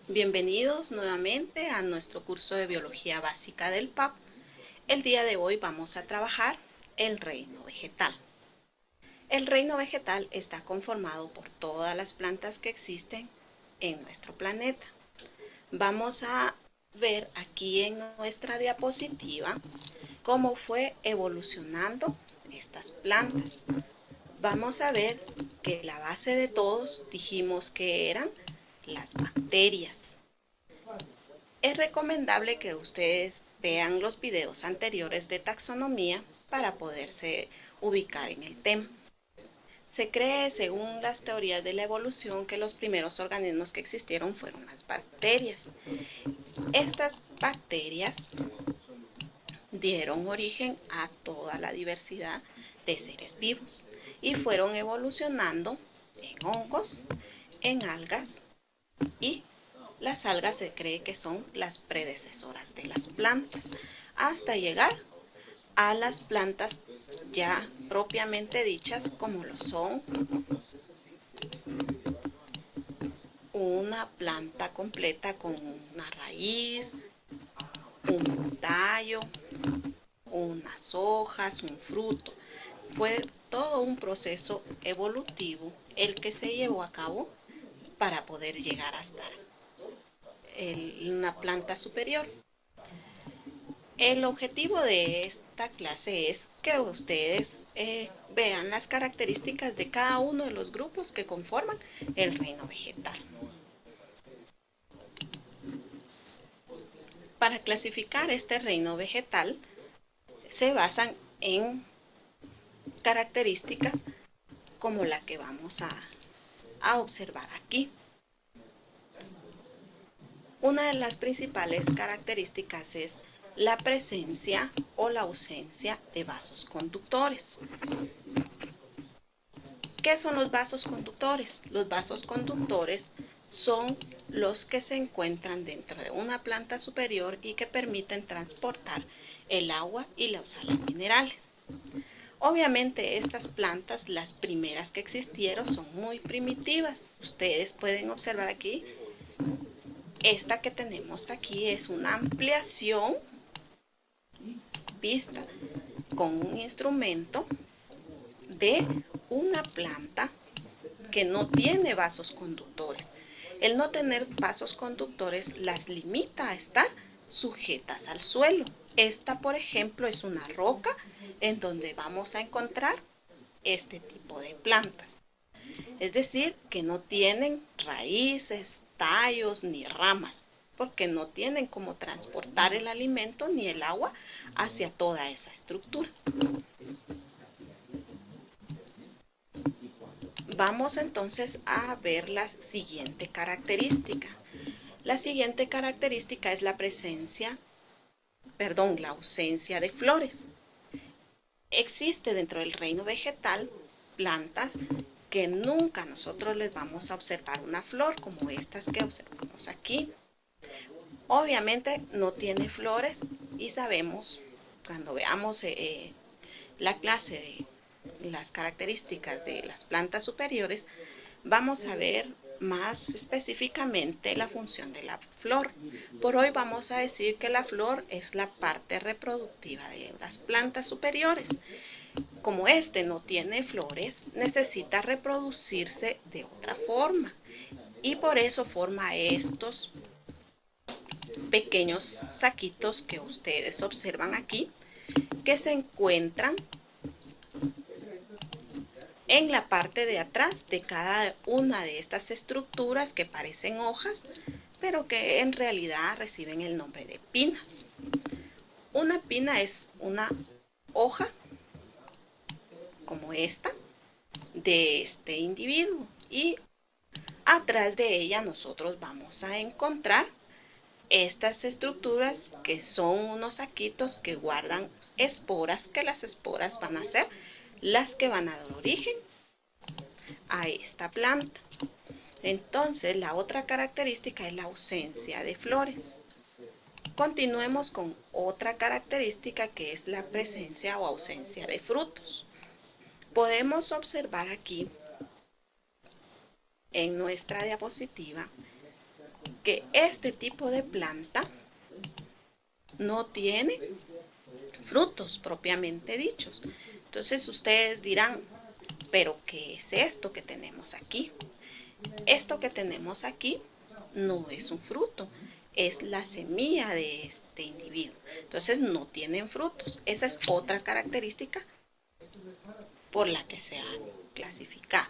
Bienvenidos nuevamente a nuestro curso de Biología Básica del PAP. El día de hoy vamos a trabajar el reino vegetal. El reino vegetal está conformado por todas las plantas que existen en nuestro planeta. Vamos a ver aquí en nuestra diapositiva cómo fue evolucionando estas plantas. Vamos a ver que la base de todos dijimos que eran las bacterias. Es recomendable que ustedes vean los videos anteriores de taxonomía para poderse ubicar en el tema. Se cree, según las teorías de la evolución, que los primeros organismos que existieron fueron las bacterias. Estas bacterias dieron origen a toda la diversidad de seres vivos y fueron evolucionando en hongos, en algas, y las algas se cree que son las predecesoras de las plantas, hasta llegar a las plantas ya propiamente dichas, como lo son una planta completa con una raíz, un tallo, unas hojas, un fruto. Fue todo un proceso evolutivo el que se llevó a cabo para poder llegar hasta una planta superior. El objetivo de esta clase es que ustedes vean las características de cada uno de los grupos que conforman el reino vegetal. Para clasificar este reino vegetal se basan en características como la que vamos a observar aquí. Una de las principales características es la presencia o la ausencia de vasos conductores. ¿Qué son los vasos conductores? Los vasos conductores son los que se encuentran dentro de una planta superior y que permiten transportar el agua y los sales minerales. Obviamente estas plantas, las primeras que existieron, son muy primitivas. Ustedes pueden observar aquí, esta que tenemos aquí es una ampliación vista con un instrumento de una planta que no tiene vasos conductores. El no tener vasos conductores las limita a estar sujetas al suelo. Esta, por ejemplo, es una roca en donde vamos a encontrar este tipo de plantas. Es decir, que no tienen raíces, tallos ni ramas, porque no tienen cómo transportar el alimento ni el agua hacia toda esa estructura. Vamos entonces a ver la siguiente característica. La siguiente característica es la ausencia de flores. Existe dentro del reino vegetal plantas que nunca nosotros les vamos a observar una flor, como estas que observamos aquí. Obviamente no tiene flores y sabemos, cuando veamos la clase de las características de las plantas superiores, vamos a ver más específicamente la función de la flor. Por hoy vamos a decir que la flor es la parte reproductiva de las plantas superiores. Como este no tiene flores, necesita reproducirse de otra forma y por eso forma estos pequeños saquitos que ustedes observan aquí, que se encuentran en la parte de atrás de cada una de estas estructuras que parecen hojas, pero que en realidad reciben el nombre de pinas. Una pina es una hoja como esta de este individuo y atrás de ella nosotros vamos a encontrar estas estructuras que son unos saquitos que guardan esporas, que las esporas van a ser las que van a dar origen a esta planta. Entonces, la otra característica es la ausencia de flores. Continuemos con otra característica que es la presencia o ausencia de frutos. Podemos observar aquí en nuestra diapositiva que este tipo de planta no tiene frutos propiamente dichos. Entonces ustedes dirán, ¿pero qué es esto que tenemos aquí? Esto que tenemos aquí no es un fruto, es la semilla de este individuo. Entonces no tienen frutos. Esa es otra característica por la que se han clasificado.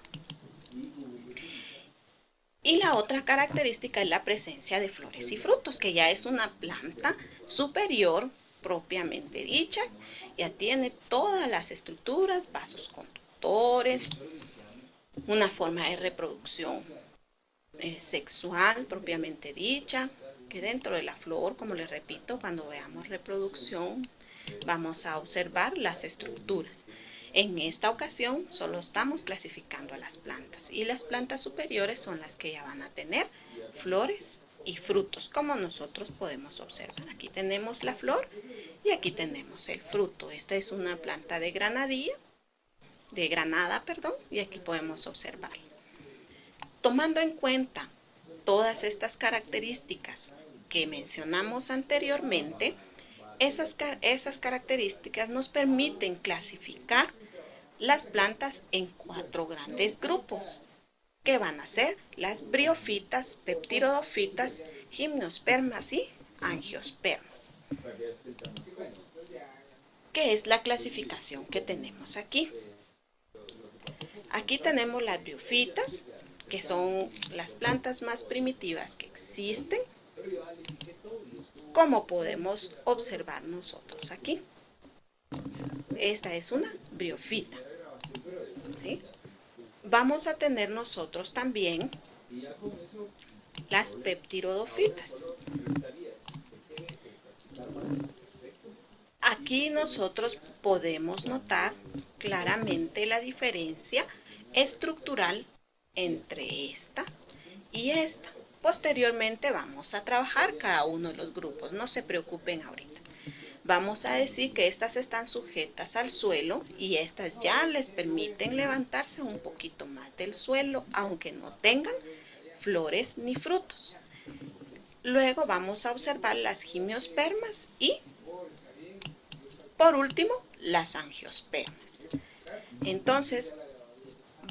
Y la otra característica es la presencia de flores y frutos, que ya es una planta superior propiamente dicha. Ya tiene todas las estructuras, vasos conductores, una forma de reproducción sexual propiamente dicha, que dentro de la flor, como les repito, cuando veamos reproducción, vamos a observar las estructuras. En esta ocasión solo estamos clasificando a las plantas y las plantas superiores son las que ya van a tener flores y frutos, como nosotros podemos observar. Aquí tenemos la flor y aquí tenemos el fruto. Esta es una planta de granada, y aquí podemos observar. Tomando en cuenta todas estas características que mencionamos anteriormente, esas características nos permiten clasificar las plantas en 4 grandes grupos, que van a ser las briofitas, peptirodofitas, gimnospermas y angiospermas. ¿Qué es la clasificación que tenemos aquí? Aquí tenemos las briofitas, que son las plantas más primitivas que existen, como podemos observar nosotros aquí. Esta es una briofita, ¿sí? Vamos a tener nosotros también las peptirodofitas. Aquí nosotros podemos notar claramente la diferencia estructural entre esta y esta. Posteriormente vamos a trabajar cada uno de los grupos, no se preocupen ahorita. Vamos a decir que estas están sujetas al suelo y estas ya les permiten levantarse un poquito más del suelo, aunque no tengan flores ni frutos. Luego vamos a observar las gimnospermas y, por último, las angiospermas. Entonces,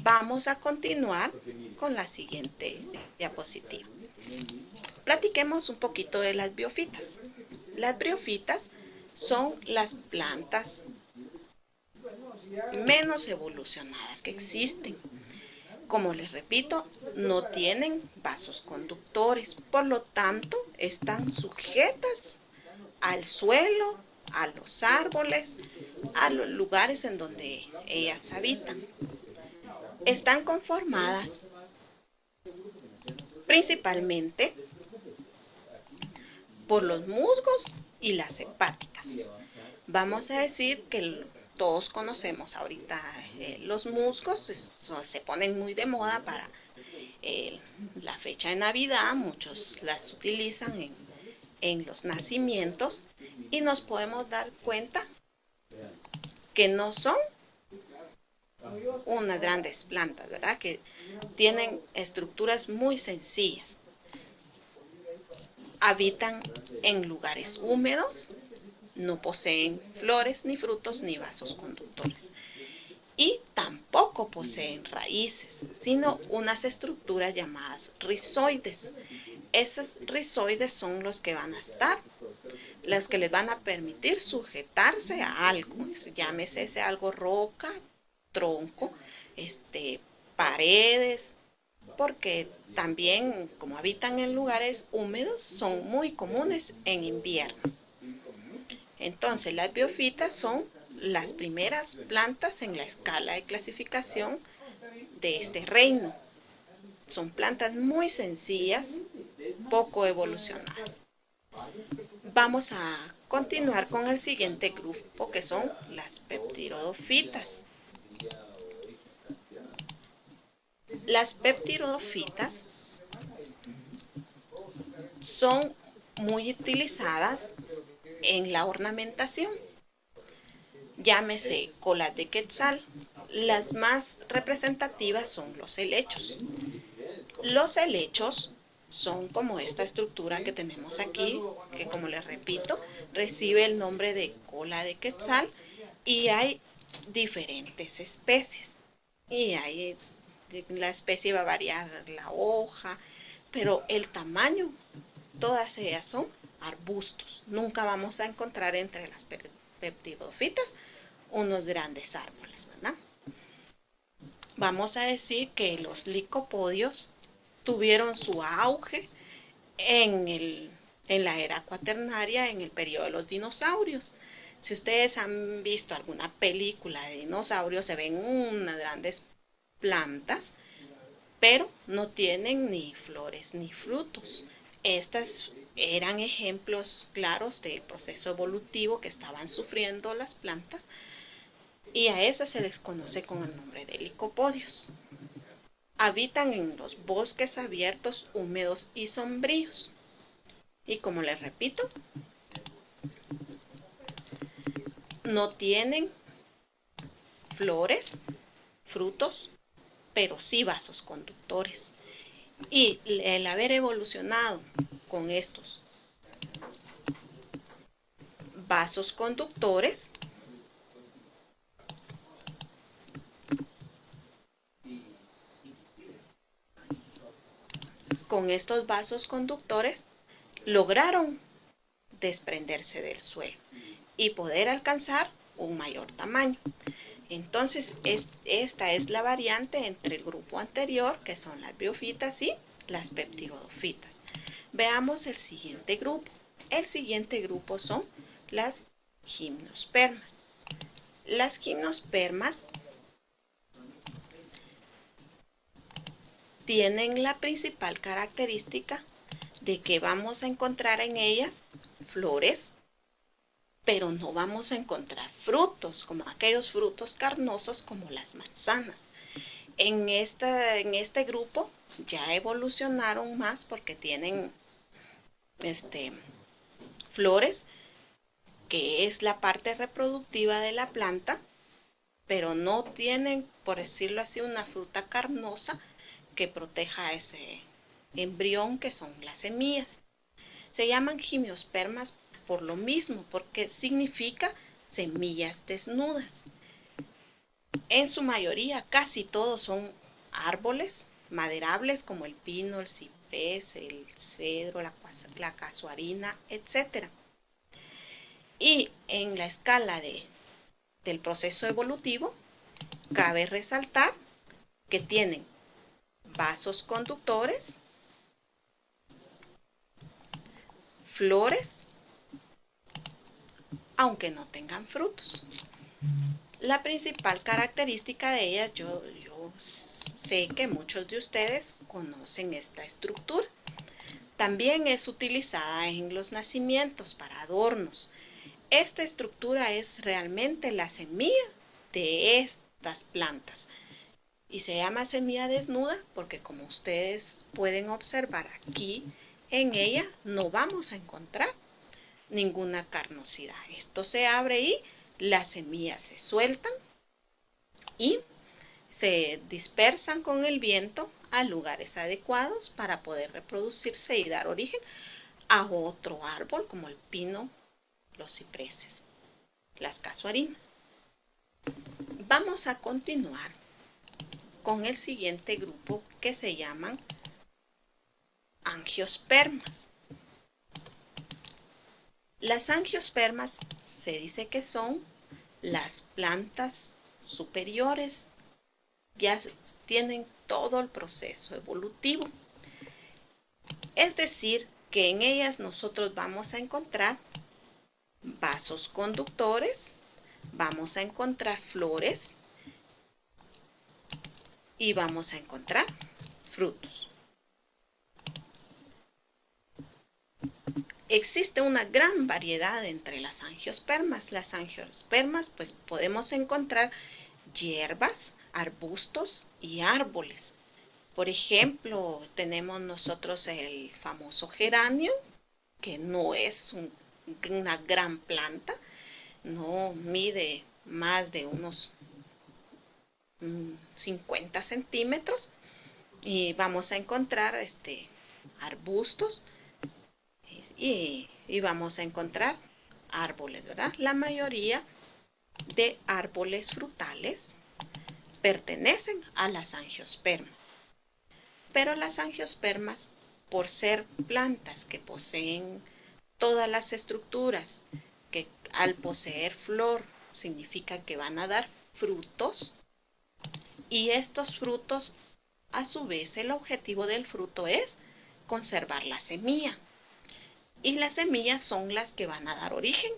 vamos a continuar con la siguiente diapositiva. Platiquemos un poquito de las briofitas. Las briofitas son las plantas menos evolucionadas que existen. Como les repito, no tienen vasos conductores, por lo tanto, están sujetas al suelo, a los árboles, a los lugares en donde ellas habitan. Están conformadas principalmente por los musgos y las hepáticas. Vamos a decir que todos conocemos ahorita los musgos, se ponen muy de moda para la fecha de Navidad, muchos las utilizan en los nacimientos y nos podemos dar cuenta que no son unas grandes plantas, ¿verdad? Que tienen estructuras muy sencillas. Habitan en lugares húmedos, no poseen flores, ni frutos, ni vasos conductores. Y tampoco poseen raíces, sino unas estructuras llamadas rizoides. Esos rizoides son los que van a estar, los que les van a permitir sujetarse a algo, llámese ese algo roca, tronco, paredes, porque también como habitan en lugares húmedos son muy comunes en invierno. Entonces las briofitas son las primeras plantas en la escala de clasificación de este reino. Son plantas muy sencillas, poco evolucionadas. Vamos a continuar con el siguiente grupo, que son las peptirodofitas. Las peptirodofitas son muy utilizadas en la ornamentación. Llámese colas de quetzal. Las más representativas son los helechos. Los helechos son como esta estructura que tenemos aquí, que como les repito, recibe el nombre de cola de quetzal, y hay diferentes especies. Y hay, la especie va a variar la hoja, pero el tamaño, todas ellas son arbustos. Nunca vamos a encontrar entre las peptidofitas unos grandes árboles, ¿verdad? Vamos a decir que los licopodios tuvieron su auge en la era cuaternaria, en el periodo de los dinosaurios. Si ustedes han visto alguna película de dinosaurios, se ven unas grandes plantas, pero no tienen ni flores ni frutos. Estas eran ejemplos claros del proceso evolutivo que estaban sufriendo las plantas, y a esas se les conoce con el nombre de licopodios. Habitan en los bosques abiertos, húmedos y sombríos. Y como les repito, no tienen flores, frutos, pero sí vasos conductores. Y el haber evolucionado con estos vasos conductores, lograron desprenderse del suelo y poder alcanzar un mayor tamaño. Entonces, esta es la variante entre el grupo anterior, que son las briofitas y las peptidofitas. Veamos el siguiente grupo. El siguiente grupo son las gimnospermas. Las gimnospermas tienen la principal característica de que vamos a encontrar en ellas flores, pero no vamos a encontrar frutos, como aquellos frutos carnosos como las manzanas. En este grupo ya evolucionaron más porque tienen flores, que es la parte reproductiva de la planta, pero no tienen, por decirlo así, una fruta carnosa que proteja a ese embrión, que son las semillas. Se llaman gimnospermas por lo mismo, porque significa semillas desnudas. En su mayoría, casi todos son árboles maderables como el pino, el ciprés, el cedro, la casuarina, etc. Y en la escala del proceso evolutivo, cabe resaltar que tienen vasos conductores, flores, aunque no tengan frutos. La principal característica de ellas, yo sé que muchos de ustedes conocen esta estructura. También es utilizada en los nacimientos para adornos. Esta estructura es realmente la semilla de estas plantas. Y se llama semilla desnuda porque, como ustedes pueden observar aquí, en ella no vamos a encontrar ninguna carnosidad. Esto se abre y las semillas se sueltan y se dispersan con el viento a lugares adecuados para poder reproducirse y dar origen a otro árbol como el pino, los cipreses, las casuarinas. Vamos a continuar con el siguiente grupo, que se llaman angiospermas. Las angiospermas se dice que son las plantas superiores, ya tienen todo el proceso evolutivo. Es decir, que en ellas nosotros vamos a encontrar vasos conductores, vamos a encontrar flores y vamos a encontrar frutos. Existe una gran variedad entre las angiospermas. Las angiospermas, pues podemos encontrar hierbas, arbustos y árboles. Por ejemplo, tenemos nosotros el famoso geranio, que no es una gran planta, no mide más de unos 50 centímetros, y vamos a encontrar arbustos y vamos a encontrar árboles, ¿verdad? La mayoría de árboles frutales pertenecen a las angiospermas, pero las angiospermas, por ser plantas que poseen todas las estructuras, que al poseer flor significa que van a dar frutos, y estos frutos, a su vez, el objetivo del fruto es conservar la semilla, y las semillas son las que van a dar origen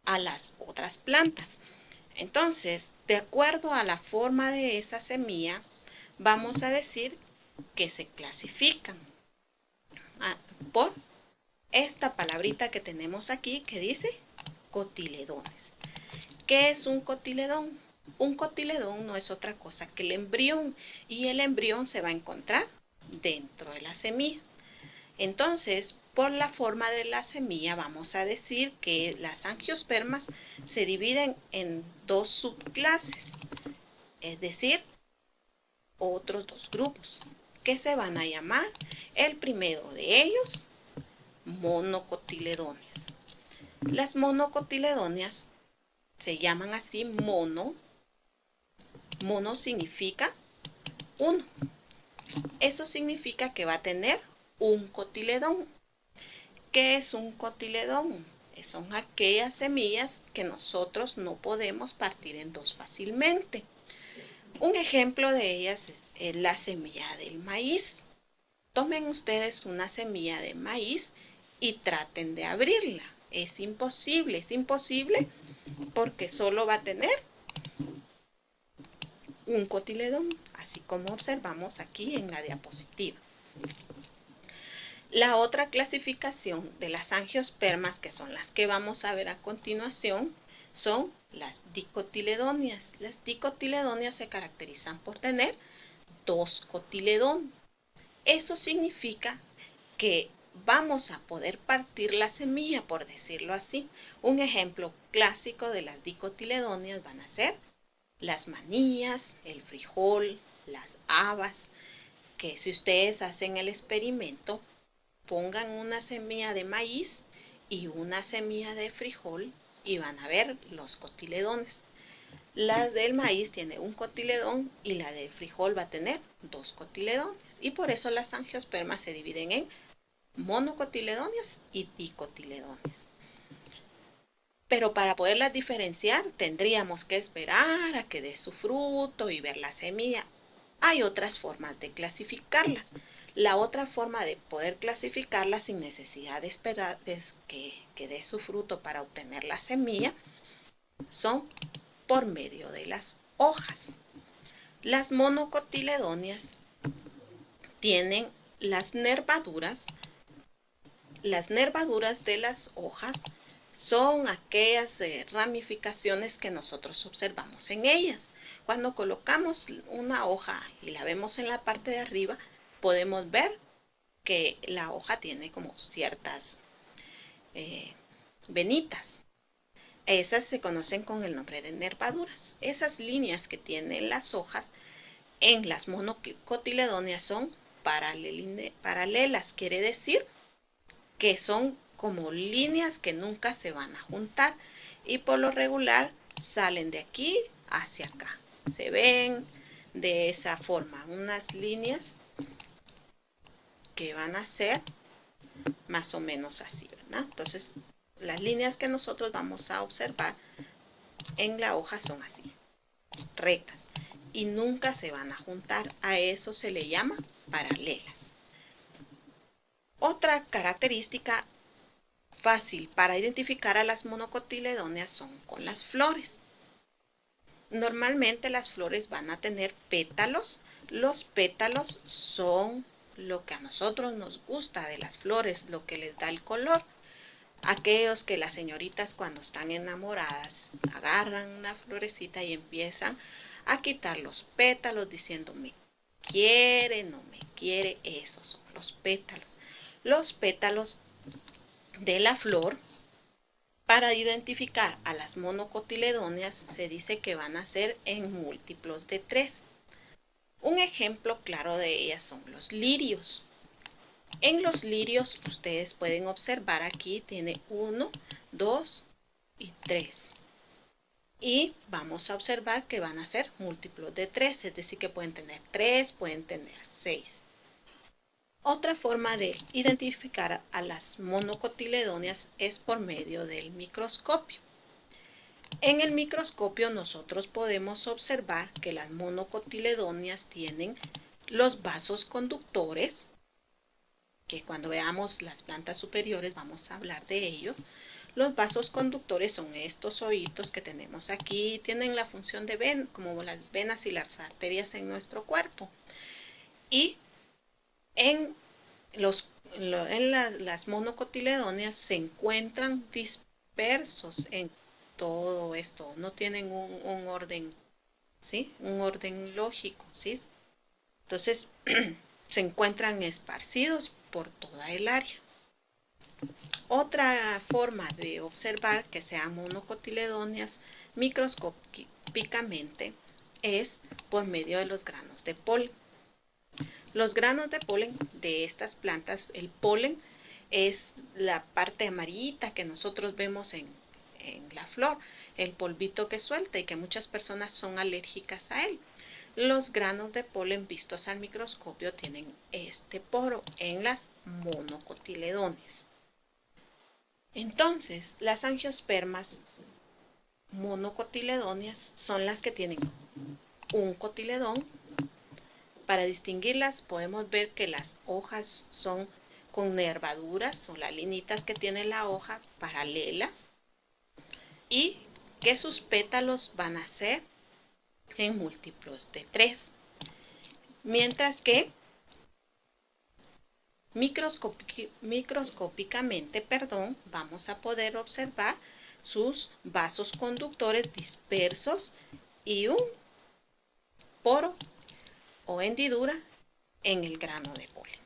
a las otras plantas. Entonces, de acuerdo a la forma de esa semilla, vamos a decir que se clasifican por esta palabrita que tenemos aquí que dice cotiledones. ¿Qué es un cotiledón? Un cotiledón no es otra cosa que el embrión, y el embrión se va a encontrar dentro de la semilla. Entonces, por la forma de la semilla, vamos a decir que las angiospermas se dividen en dos subclases, es decir, otros dos grupos, que se van a llamar, el primero de ellos, monocotiledonias. Las monocotiledonias se llaman así mono. Mono significa uno. Eso significa que va a tener un cotiledón. ¿Qué es un cotiledón? Son aquellas semillas que nosotros no podemos partir en dos fácilmente. Un ejemplo de ellas es la semilla del maíz. Tomen ustedes una semilla de maíz y traten de abrirla. Es imposible porque solo va a tener un cotiledón, así como observamos aquí en la diapositiva. La otra clasificación de las angiospermas, que son las que vamos a ver a continuación, son las dicotiledonias. Las dicotiledonias se caracterizan por tener dos cotiledones. Eso significa que vamos a poder partir la semilla, por decirlo así. Un ejemplo clásico de las dicotiledonias van a ser las manías, el frijol, las habas, que si ustedes hacen el experimento, pongan una semilla de maíz y una semilla de frijol y van a ver los cotiledones. La del maíz tiene un cotiledón y la del frijol va a tener dos cotiledones, y por eso las angiospermas se dividen en monocotiledonias y dicotiledonias. Pero para poderlas diferenciar tendríamos que esperar a que dé su fruto y ver la semilla. Hay otras formas de clasificarlas. La otra forma de poder clasificarlas sin necesidad de esperar que dé su fruto para obtener la semilla son por medio de las hojas. Las monocotiledonias tienen las nervaduras. Las nervaduras de las hojas son aquellas ramificaciones que nosotros observamos en ellas. Cuando colocamos una hoja y la vemos en la parte de arriba, podemos ver que la hoja tiene como ciertas venitas. Esas se conocen con el nombre de nervaduras. Esas líneas que tienen las hojas en las monocotiledonias son paralelas, quiere decir que son como líneas que nunca se van a juntar, y por lo regular salen de aquí hacia acá. Se ven de esa forma unas líneas que van a ser más o menos así, ¿verdad? Entonces, las líneas que nosotros vamos a observar en la hoja son así, rectas, y nunca se van a juntar. A eso se le llama paralelas. Otra característica fácil para identificar a las monocotiledonias son con las flores. Normalmente las flores van a tener pétalos. Los pétalos son lo que a nosotros nos gusta de las flores, lo que les da el color. Aquellos que las señoritas cuando están enamoradas agarran una florecita y empiezan a quitar los pétalos diciendo me quiere, no me quiere. Esos son los pétalos. Los pétalos de la flor Para identificar a las monocotiledóneas se dice que van a ser en múltiplos de 3. Un ejemplo claro de ellas son los lirios. En los lirios ustedes pueden observar aquí tiene 1, 2 y 3. Y vamos a observar que van a ser múltiplos de 3, es decir que pueden tener 3, pueden tener 6. Otra forma de identificar a las monocotiledóneas es por medio del microscopio. En el microscopio nosotros podemos observar que las monocotiledóneas tienen los vasos conductores, que cuando veamos las plantas superiores vamos a hablar de ellos. Los vasos conductores son estos hoyitos que tenemos aquí, tienen la función de como las venas y las arterias en nuestro cuerpo. Y en las monocotiledóneas se encuentran dispersos en todo esto, no tienen un orden, ¿sí? Un orden lógico, ¿sí? Entonces se encuentran esparcidos por toda el área. Otra forma de observar que sean monocotiledóneas microscópicamente es por medio de los granos de polen. Los granos de polen de estas plantas, el polen es la parte amarillita que nosotros vemos en la flor, el polvito que suelta y que muchas personas son alérgicas a él. Los granos de polen vistos al microscopio tienen este poro en las monocotiledóneas. Entonces, las angiospermas monocotiledóneas son las que tienen un cotiledón. Para distinguirlas podemos ver que las hojas son con nervaduras, son las linitas que tiene la hoja paralelas y que sus pétalos van a ser en múltiplos de 3. Mientras que microscópicamente, vamos a poder observar sus vasos conductores dispersos y un poro o hendidura en el grano de polen.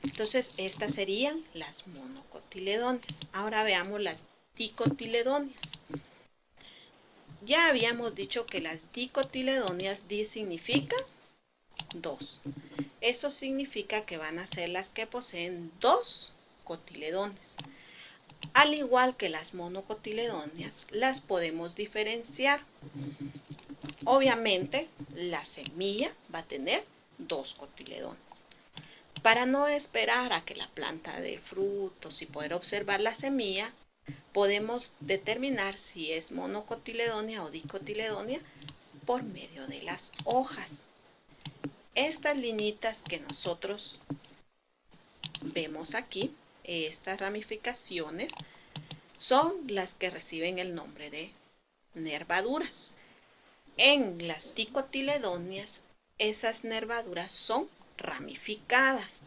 Entonces, estas serían las monocotiledóneas. Ahora veamos las dicotiledóneas. Ya habíamos dicho que las dicotiledóneas, di significa 2. Eso significa que van a ser las que poseen 2 cotiledones. Al igual que las monocotiledóneas, las podemos diferenciar. Obviamente, la semilla va a tener 2 cotiledones. Para no esperar a que la planta dé frutos y poder observar la semilla, podemos determinar si es monocotiledónea o dicotiledónea por medio de las hojas. Estas linitas que nosotros vemos aquí, estas ramificaciones, son las que reciben el nombre de nervaduras. En las dicotiledóneas, esas nervaduras son ramificadas.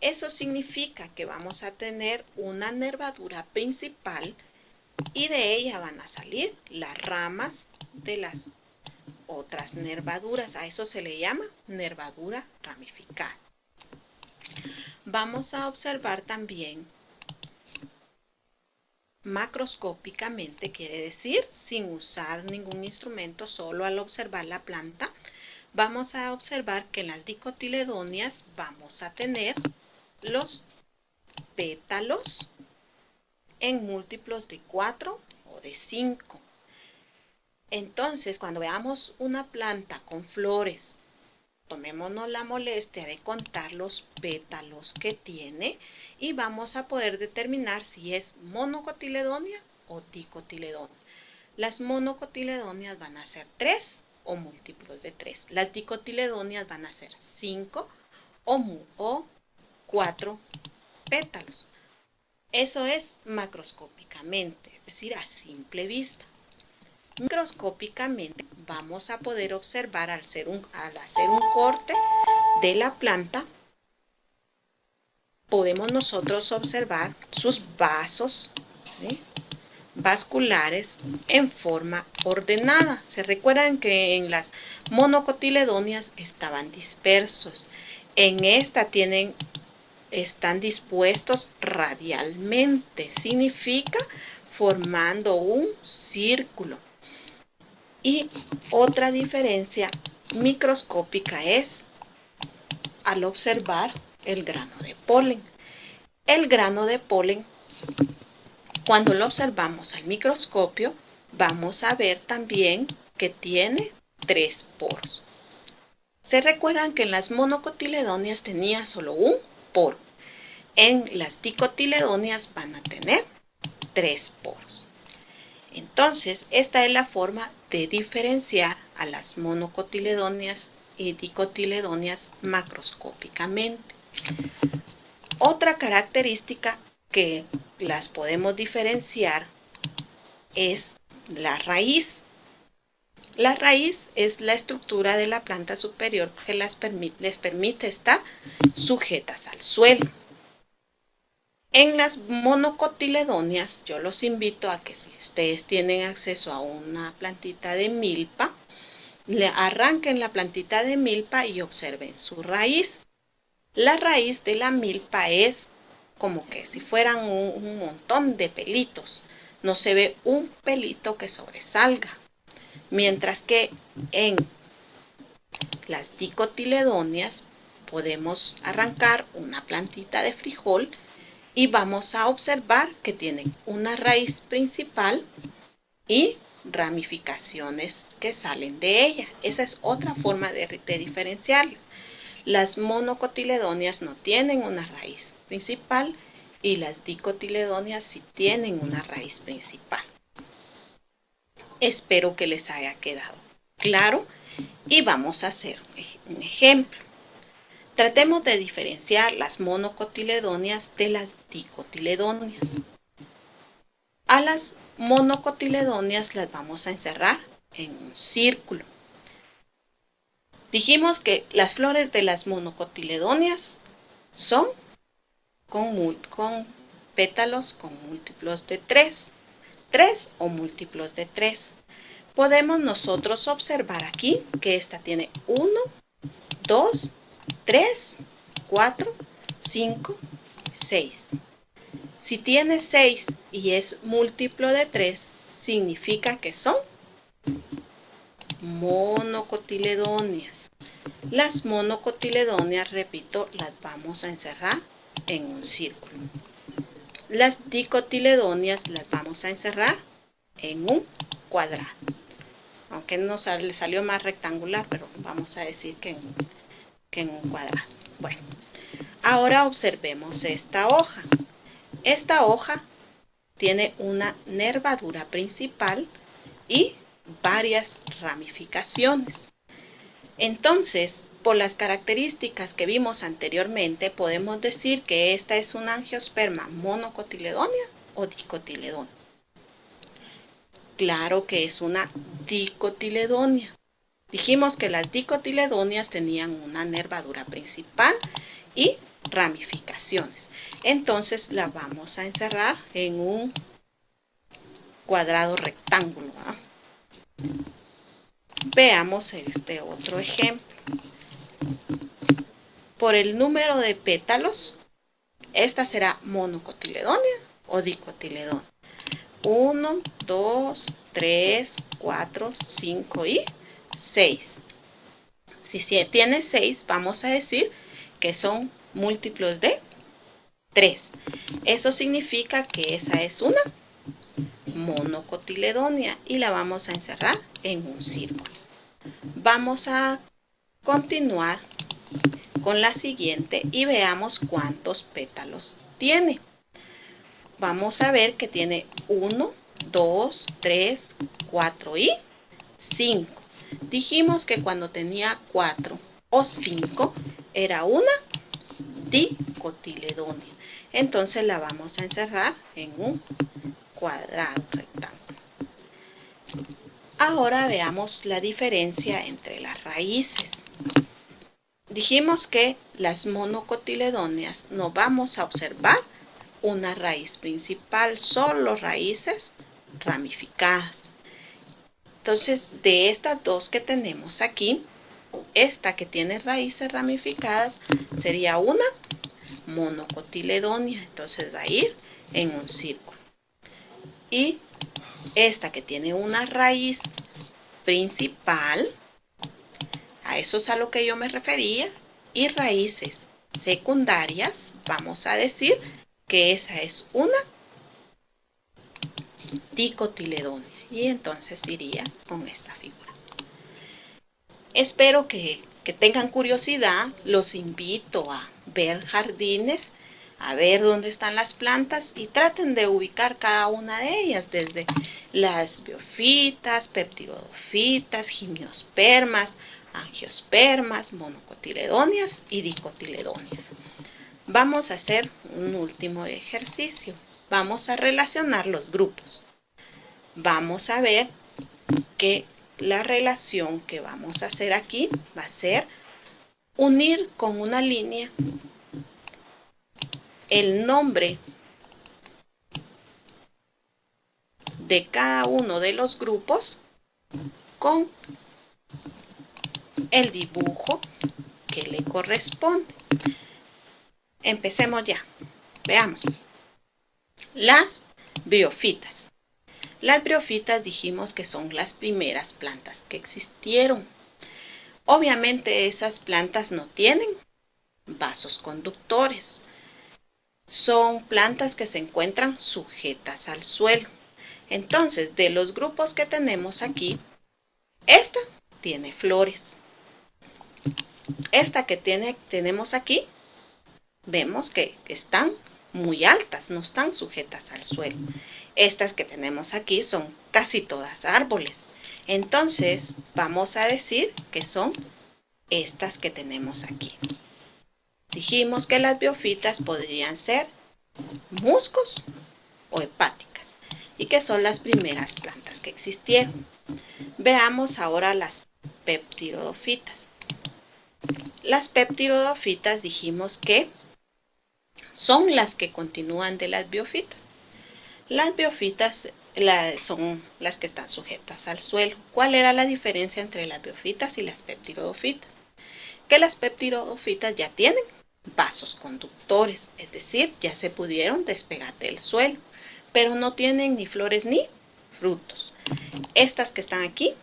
Eso significa que vamos a tener una nervadura principal y de ella van a salir las ramas de las otras nervaduras. A eso se le llama nervadura ramificada. Vamos a observar también macroscópicamente, quiere decir sin usar ningún instrumento, solo al observar la planta. Vamos a observar que en las dicotiledóneas vamos a tener los pétalos en múltiplos de 4 o de 5. Entonces, cuando veamos una planta con flores, tomémonos la molestia de contar los pétalos que tiene y vamos a poder determinar si es monocotiledónea o dicotiledónea. Las monocotiledóneas van a ser 3 o múltiplos de 3. Las dicotiledóneas van a ser 5 o 4 pétalos. Eso es macroscópicamente, es decir, a simple vista. Microscópicamente vamos a poder observar al hacer un corte de la planta, podemos nosotros observar sus vasos, ¿sí?, vasculares en forma ordenada. Se recuerdan que en las monocotiledóneas estaban dispersos. En esta están dispuestos radialmente, significa formando un círculo. Y otra diferencia microscópica es al observar el grano de polen. El grano de polen, cuando lo observamos al microscopio, vamos a ver también que tiene 3 poros. Se recuerdan que en las monocotiledóneas tenía solo un poro. En las dicotiledóneas van a tener 3 poros. Entonces, esta es la forma de diferenciar a las monocotiledóneas y dicotiledóneas macroscópicamente. Otra característica que las podemos diferenciar es la raíz. La raíz es la estructura de la planta superior que les permite estar sujetas al suelo. En las monocotiledóneas, yo los invito a que si ustedes tienen acceso a una plantita de milpa, le arranquen la plantita de milpa y observen su raíz. La raíz de la milpa es como que si fueran un montón de pelitos. No se ve un pelito que sobresalga. Mientras que en las dicotiledóneas podemos arrancar una plantita de frijol y vamos a observar que tienen una raíz principal y ramificaciones que salen de ella. Esa es otra forma de diferenciarlas. Las monocotiledóneas no tienen una raíz principal y las dicotiledóneas sí tienen una raíz principal. Espero que les haya quedado claro y vamos a hacer un ejemplo. Tratemos de diferenciar las monocotiledóneas de las dicotiledóneas. A las monocotiledóneas las vamos a encerrar en un círculo. Dijimos que las flores de las monocotiledóneas son con pétalos con múltiplos de 3 o múltiplos de 3. Podemos nosotros observar aquí que esta tiene 1, 2, 3, 4, 5, 6. Si tiene 6 y es múltiplo de 3, significa que son monocotiledóneas. Las monocotiledóneas, repito, las vamos a encerrar en un círculo. Las dicotiledóneas las vamos a encerrar en un cuadrado. Aunque no le salió más rectangular, pero vamos a decir que en un cuadrado. Bueno, ahora observemos esta hoja. Esta hoja tiene una nervadura principal y varias ramificaciones. Entonces, por las características que vimos anteriormente, podemos decir que esta es una angiosperma monocotiledónea o dicotiledónea. Claro que es una dicotiledónea. Dijimos que las dicotiledóneas tenían una nervadura principal y ramificaciones. Entonces la vamos a encerrar en un cuadrado rectángulo, ¿no? Veamos este otro ejemplo. Por el número de pétalos, esta será monocotiledónea o dicotiledónea. 1, 2, 3, 4, 5 y 6. Si tiene 6, vamos a decir que son múltiplos de 3. Eso significa que esa es una monocotiledónea y la vamos a encerrar en un círculo. Vamos a continuar con la siguiente y veamos cuántos pétalos tiene. Vamos a ver que tiene 1, 2, 3, 4 y 5. Dijimos que cuando tenía 4 o 5 era una dicotiledónea. Entonces la vamos a encerrar en un cuadrado rectángulo. Ahora veamos la diferencia entre las raíces. Dijimos que las monocotiledóneas no vamos a observar una raíz principal, solo raíces ramificadas. Entonces, de estas dos que tenemos aquí, esta que tiene raíces ramificadas sería una monocotiledónea. Entonces va a ir en un círculo. y esta que tiene una raíz principal, a eso es a lo que yo me refería, y raíces secundarias, vamos a decir que esa es una dicotiledonia, y entonces iría con esta figura. Espero que tengan curiosidad, los invito a ver jardines, a ver dónde están las plantas y traten de ubicar cada una de ellas, desde las biofitas, peptidofitas, gimnospermas, angiospermas, monocotiledonias y dicotiledonias. Vamos a hacer un último ejercicio. Vamos a relacionar los grupos. Vamos a ver que la relación que vamos a hacer aquí va a ser unir con una línea el nombre de cada uno de los grupos con el dibujo que le corresponde. Empecemos ya. Veamos. Las briofitas. Las briofitas dijimos que son las primeras plantas que existieron. Obviamente esas plantas no tienen vasos conductores. Son plantas que se encuentran sujetas al suelo. Entonces, de los grupos que tenemos aquí, esta tiene flores. Esta que tenemos aquí, vemos que están muy altas, no están sujetas al suelo. Estas que tenemos aquí son casi todas árboles. Entonces, vamos a decir que son estas que tenemos aquí. Dijimos que las biofitas podrían ser musgos o hepáticas y que son las primeras plantas que existieron. Veamos ahora las peptidofitas. Las peptidofitas dijimos que son las que continúan de las biofitas. Las biofitas son las que están sujetas al suelo. ¿Cuál era la diferencia entre las biofitas y las peptidofitas? Que las peptidofitas ya tienen vasos conductores, es decir, ya se pudieron despegar del suelo, pero no tienen ni flores ni frutos. Estas que están aquí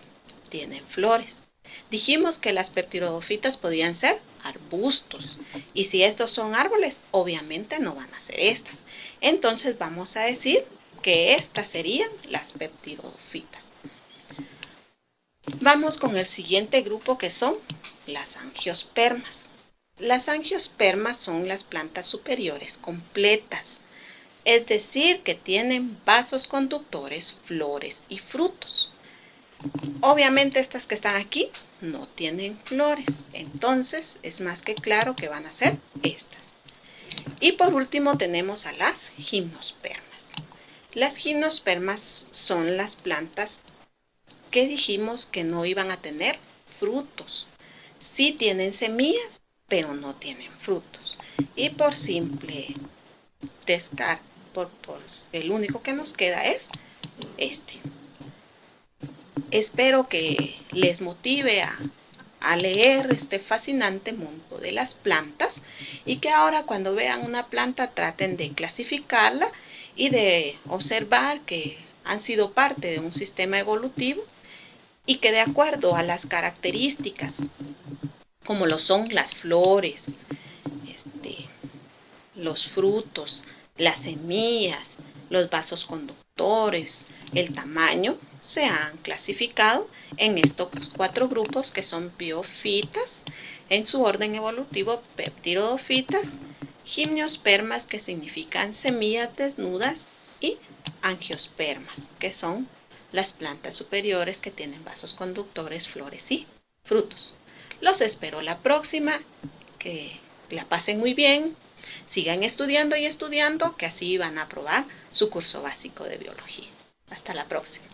tienen flores. Dijimos que las peptidofitas podían ser arbustos, y si estos son árboles, obviamente no van a ser estas. Entonces vamos a decir que estas serían las peptidofitas. Vamos con el siguiente grupo, que son las angiospermas. Las angiospermas son las plantas superiores completas, es decir, que tienen vasos conductores, flores y frutos. Obviamente estas que están aquí no tienen flores, entonces es más que claro que van a ser estas. Y por último tenemos a las gimnospermas. Las gimnospermas son las plantas que dijimos que no iban a tener frutos. Sí tienen semillas, pero no tienen frutos. Y por simple descarte, el único que nos queda es este. Espero que les motive a leer este fascinante mundo de las plantas y que ahora cuando vean una planta traten de clasificarla y de observar que han sido parte de un sistema evolutivo y que de acuerdo a las características, como lo son las flores, los frutos, las semillas, los vasos conductores, el tamaño, se han clasificado en estos 4 grupos que son biofitas, en su orden evolutivo peptidofitas, gimnospermas, que significan semillas desnudas, y angiospermas, que son las plantas superiores que tienen vasos conductores, flores y frutos. Los espero la próxima, que la pasen muy bien, sigan estudiando y estudiando, que así van a aprobar su curso básico de biología. Hasta la próxima.